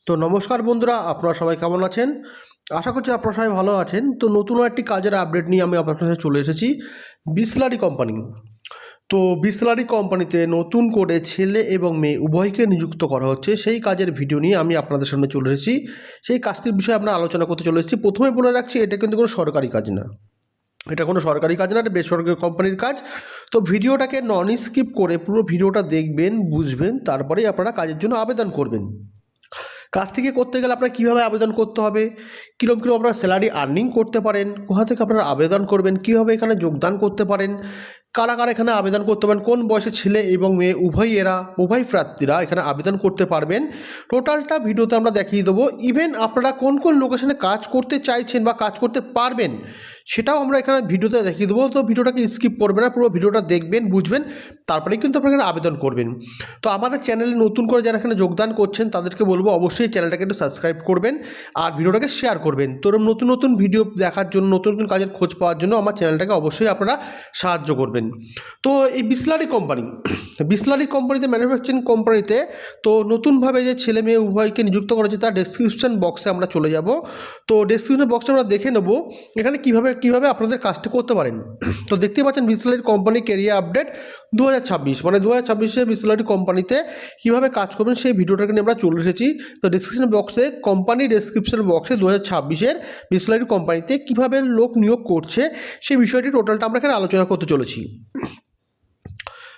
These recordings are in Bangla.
তো নমস্কার বন্ধুরা, আপনারা সবাই কেমন আছেন? আশা করছি আপনারা সবাই ভালো আছেন। তো নতুন একটি কাজের আপডেট নিয়ে আমি আপনার সাথে চলে এসেছি। বিসলারি কোম্পানি। তো বিসলারি কোম্পানিতে নতুন করে ছেলে এবং মেয়ে উভয়কে নিযুক্ত করা হচ্ছে, সেই কাজের ভিডিও নিয়ে আমি আপনাদের সামনে চলে এসেছি। সেই কাজটির বিষয়ে আমরা আলোচনা করতে চলে এসেছি। প্রথমে বলে রাখছি, এটা কিন্তু কোনো সরকারি কাজ না। এটা কোনো সরকারি কাজ না, এটা বেসরকারি কোম্পানির কাজ। তো ভিডিওটাকে নন স্কিপ করে পুরো ভিডিওটা দেখবেন, বুঝবেন, তারপরেই আপনারা কাজের জন্য আবেদন করবেন। কাজটিকে করতে গেলে আপনারা কীভাবে আবেদন করতে হবে, কীরকম আপনারা স্যালারি আর্নিং করতে পারেন, কোথা থেকে আপনারা আবেদন করবেন, কীভাবে এখানে যোগদান করতে পারেন, কারা কারা এখানে আবেদন করতে পারেন, কোন বয়সে ছেলে এবং মেয়ে উভয় প্রার্থীরা এখানে আবেদন করতে পারবেন, টোটালটা ভিডিওতে আমরা দেখিয়ে দেবো। ইভেন আপনারা কোন কোন লোকেশনে কাজ করতে চাইছেন বা কাজ করতে পারবেন সেটাও আমরা এখানে ভিডিওতে দেখিয়ে দেবো। তো ভিডিওটাকে স্কিপ করবেন না, পুরো ভিডিওটা দেখবেন, বুঝবেন, তারপরে কিন্তু আপনারা এখানে আবেদন করবেন। তো আমাদের চ্যানেলে নতুন করে যারা এখানে যোগদান করছেন তাদেরকে বলবো অবশ্যই চ্যানেলটাকে একটু সাবস্ক্রাইব করবেন আর ভিডিওটাকে শেয়ার করবেন। তো নতুন নতুন ভিডিও দেখার জন্য, নতুন নতুন কাজের খোঁজ পাওয়ার জন্য আমার চ্যানেলটাকে অবশ্যই আপনারা সাহায্য করবেন। তো এই বিসলারি কোম্পানিতে ম্যানুফ্যাকচারিং কোম্পানিতে তো নতুনভাবে যে ছেলে মেয়ে উভয়কে নিযুক্ত করা হচ্ছে তার ডেসক্রিপশন বক্সে আমরা চলে যাব। তো ডেসক্রিপশন বক্সে আমরা দেখে নেব এখানে কীভাবে আপনাদের কাজটি করতে পারেন। তো দেখতেই পাচ্ছেন বিসলারি কোম্পানি ক্যারিয়ার আপডেট 2026, মানে 2026-এ বিসলারি কোম্পানিতে কীভাবে কাজ করবেন সেই ভিডিওটাকে নিয়ে আমরা চলে এসেছি। তো ডেসক্রিপশন বক্সে ডেসক্রিপশন বক্সে 2026-এর বিসলারি কোম্পানিতে কীভাবে লোক নিয়োগ করছে সেই বিষয়টি টোটালটা আমরা এখানে আলোচনা করতে চলেছি।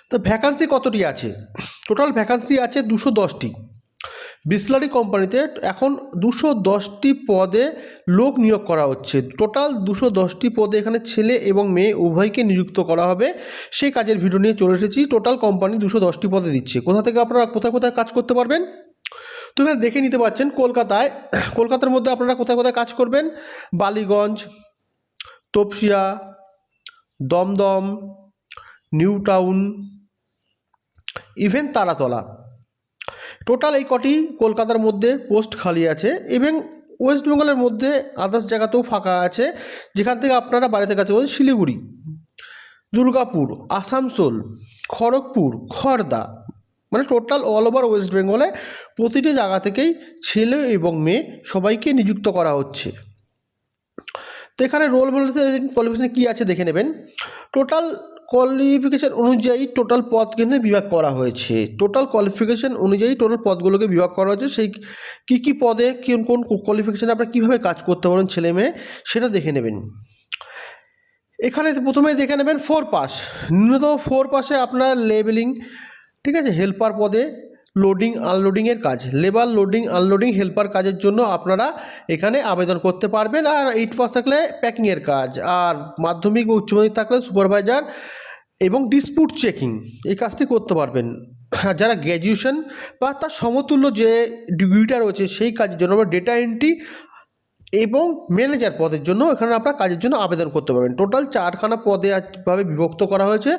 তো ভ্যাকান্সি কতটি আছে? টোটাল ভ্যাকান্সি আছে 210টি। বিসলারি কোম্পানিতে এখন 210টি পদে লোক নিয়োগ করা হচ্ছে। টোটাল 210টি পদে এখানে ছেলে এবং মেয়ে উভয়কে নিযুক্ত করা হবে, সেই কাজের ভিডিও নিয়ে চলে এসেছি। টোটাল কোম্পানি 210টি পদে দিচ্ছে। কোথা থেকে আপনারা কোথায় কোথায় কাজ করতে পারবেন তো এখানে দেখে নিতে পারছেন। কলকাতার মধ্যে আপনারা কোথায় কোথায় কাজ করবেন: বালিগঞ্জ, তপসিয়া, দমদম, নিউ টাউন, ইভেন তারাতলা। টোটাল এই কটি কলকাতার মধ্যে পোস্ট খালি আছে। এবং ওয়েস্ট বেঙ্গলের মধ্যে আদার্স জায়গাতেও ফাঁকা আছে, যেখান থেকে আপনারা বাড়িতে কাছে বলছেন শিলিগুড়ি, দুর্গাপুর, আসানসোল, খড়গপুর, খড়দা, মানে টোটাল অল ওভার ওয়েস্ট বেঙ্গলে প্রতিটি জায়গা থেকেই ছেলে এবং মেয়ে সবাইকে নিযুক্ত করা হচ্ছে। তো এখানে রোল বলতে কোয়ালিফিকেশানে কী আছে দেখে নেবেন। টোটাল কোয়ালিফিকেশান অনুযায়ী টোটাল পদ কিন্তু বিভাগ করা হয়েছে। টোটাল কোয়ালিফিকেশান অনুযায়ী টোটাল পদগুলোকে বিভাগ করা হয়েছে। সেই কী পদে কোন কোয়ালিফিকেশানে আপনারা কীভাবে কাজ করতে পারেন ছেলে মেয়ে সেটা দেখে নেবেন। এখানে প্রথমে দেখে নেবেন 4 পাস, ন্যূনতম 4 পাসে আপনার লেবেলিং, ঠিক আছে, হেল্পার পদে লোডিং আনলোডিংয়ের কাজ, লেবার লোডিং আনলোডিং হেল্পার কাজের জন্য আপনারা এখানে আবেদন করতে পারবেন। আর 8 পাস থাকলে প্যাকিংয়ের কাজ, আর মাধ্যমিক ও উচ্চ মাধ্যমিক থাকলে সুপারভাইজার এবং ডিসপুট চেকিং এই কাজটি করতে পারবেন। যারা গ্র্যাজুয়েশন বা তার সমতুল্য যে ডিগ্রিটা রয়েছে সেই কাজের জন্য আমরা ডেটা এন্ট্রি এবং ম্যানেজার পদের জন্য এখানে আপনারা কাজের জন্য আবেদন করতে পারবেন। টোটাল 4খানা পদে ভাবে বিভক্ত করা হয়েছে।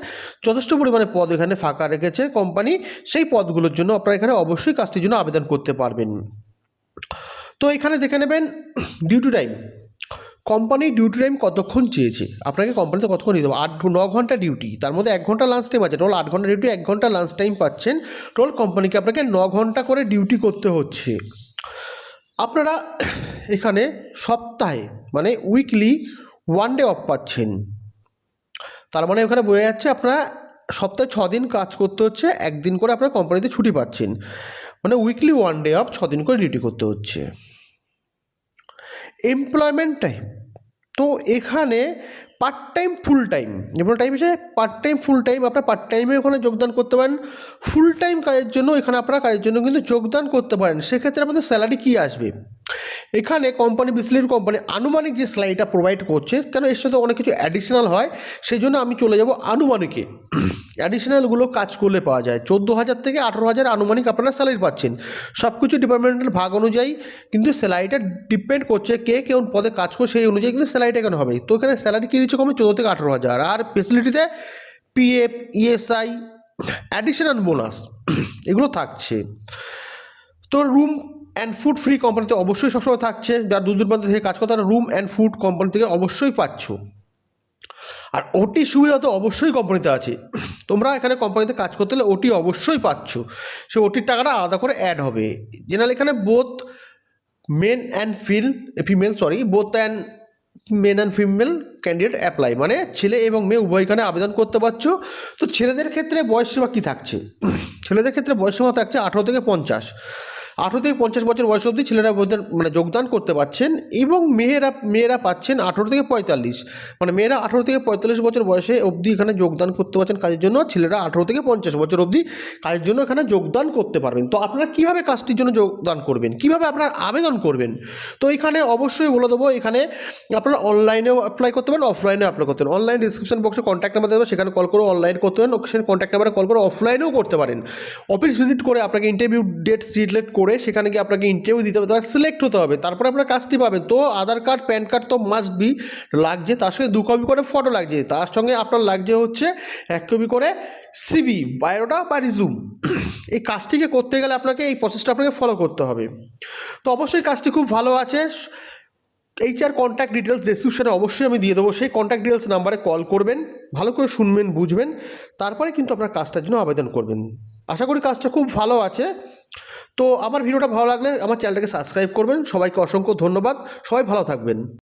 যথেষ্ট পরিমাণে পদ এখানে ফাঁকা রেখেছে কোম্পানি, সেই পদগুলোর জন্য আপনারা এখানে অবশ্যই কাজটির জন্য আবেদন করতে পারবেন। তো এখানে দেখে নেবেন duty time. Company duty time কতক্ষণ চেয়েছে, আপনাকে কোম্পানিতে কতক্ষণ দিতে হবে? 9 ঘন্টা ডিউটি, তার মধ্যে 1 ঘন্টা লাঞ্চ টাইম আছে। টোটাল 8 ঘন্টা ডিউটি, 1 ঘন্টা লাঞ্চ টাইম পাচ্ছেন। টোটাল কোম্পানিকে আপনাকে 9 ঘন্টা করে ডিউটি করতে হচ্ছে। আপনারা এখানে সপ্তাহে মানে উইকলি 1 ডে অফ পাচ্ছেন। তার মানে এখানে বোঝা যাচ্ছে আপনারা সপ্তাহে 6 দিন কাজ করতে হচ্ছে, 1 দিন করে আপনারা কোম্পানিতে ছুটি পাচ্ছেন, মানে উইকলি 1 ডে অফ, 6 দিন করে ডিউটি করতে হচ্ছে। এমপ্লয়মেন্ট টাইম, তো এখানে পার্ট টাইম ফুল টাইম, যেমন টাইম হিসেবে পার্ট টাইম ফুল টাইম, আপনার পার্ট টাইমে ওখানে যোগদান করতে পারেন। ফুল টাইম কাজের জন্য এখানে আপনারা কাজের জন্য কিন্তু যোগদান করতে পারেন। সেক্ষেত্রে আমাদের স্যালারি কী আসবে, এখানে বিসলারি কোম্পানি আনুমানিক যে স্যালারিটা প্রোভাইড করছে, কেন এর সাথে অনেক কিছু অ্যাডিশনাল হয়, সেই জন্য আমি চলে যাব আনুমানিকে। অ্যাডিশনালগুলো কাজ করলে পাওয়া যায় 14,000 থেকে 18,000 আনুমানিক আপনারা স্যালারি পাচ্ছেন। সব কিছু ডিপার্টমেন্টাল ভাগ অনুযায়ী কিন্তু স্যালারিটা ডিপেন্ড করছে কে কোন পদে কাজ করে, সেই অনুযায়ী কিন্তু স্যালারিটা কেন হবে। তো এখানে স্যালারি কী দিচ্ছে কমে 14 থেকে 18,000। আর ফেসিলিটিতে পিএফ, ইএসআই, অ্যাডিশনাল বোনাস এগুলো থাকছে। তো রুম অ্যান্ড ফুড ফ্রি কোম্পানিতে অবশ্যই সবসময় থাকছে। যারা দূর দূরান্ত থেকে কাজ করে তারা রুম অ্যান্ড ফুড কোম্পানি থেকে অবশ্যই পাচ্ছ। আর ওটি সুবিধা তো অবশ্যই কোম্পানিতে আছে। তোমরা এখানে কোম্পানিতে কাজ করতে হলে ওটি অবশ্যই পাচ্ছ, সে ওটির টাকাটা আলাদা করে অ্যাড হবে। জেনারেল এখানে both men and female candidate apply, মানে ছেলে এবং মেয়ে উভয় এখানে আবেদন করতে পারছো। তো ছেলেদের ক্ষেত্রে বয়সসীমা কী থাকছে? ছেলেদের ক্ষেত্রে বয়সসীমা থাকছে 18 থেকে 50। 18 থেকে 50 বছর বয়স অবধি ছেলেরা মানে যোগদান করতে পারছেন, এবং মেয়েরা পাচ্ছেন 18 থেকে 45, মানে মেয়েরা 18 থেকে 45 বছর বয়সে অবধি এখানে যোগদান করতে পারছেন কাজের জন্য। ছেলেরা 18 থেকে 50 বছর অবধি কাজের জন্য এখানে যোগদান করতে পারবেন। তো আপনারা কীভাবে কাজটির জন্য যোগদান করবেন, কীভাবে আপনারা আবেদন করবেন, তো এখানে অবশ্যই বলে দেবো। এখানে আপনারা অনলাইনেও অ্যাপ্লাই করতে পারেন, অফলাইনেও অ্যাপ্লাই করতে পারেন। অনলাইন ডিসক্রিপশন বক্সে কন্ট্যাক্ট নাম্বার দেবে, সেখানে কল করে অনলাইন করতে পারেন, সেখানে কন্ট্যাক্ট নাম্বারে কল করে অফলাইনেও করতে পারেন। অফিস ভিজিট করে আপনাকে ইন্টারভিউ ডেট সিলেক্ট করে সেখানে গিয়ে আপনাকে ইন্টারভিউ দিতে হবে, তার সিলেক্ট হতে হবে, তারপরে আপনার কাজটি পাবেন। তো আধার কার্ড প্যান কার্ড তো মাস্ট বি লাগছে, তার সঙ্গে 2 কপি করে ফটো লাগছে, তার সঙ্গে আপনার লাগছে হচ্ছে 1 কপি করে সিভি, বায়োডাটা বা রিজুম। এই কাজটিকে করতে গেলে আপনাকে এই প্রসেসটা আপনাকে ফলো করতে হবে। তো অবশ্যই কাজটি খুব ভালো আছে। HR কন্ট্যাক্ট ডিটেলস ডেসক্রিপশনে অবশ্যই আমি দিয়ে দেবো, সেই কন্ট্যাক্ট ডিটেলস নাম্বারে কল করবেন, ভালো করে শুনবেন, বুঝবেন, তারপরে কিন্তু আপনার কাজটার জন্য আবেদন করবেন। আশা করি কাজটা খুব ভালো আছে। তো আমার ভিডিওটা ভালো লাগলে আমার চ্যানেলটাকে সাবস্ক্রাইব করবেন। সবাইকে অসংখ্য ধন্যবাদ, সবাই ভালো থাকবেন।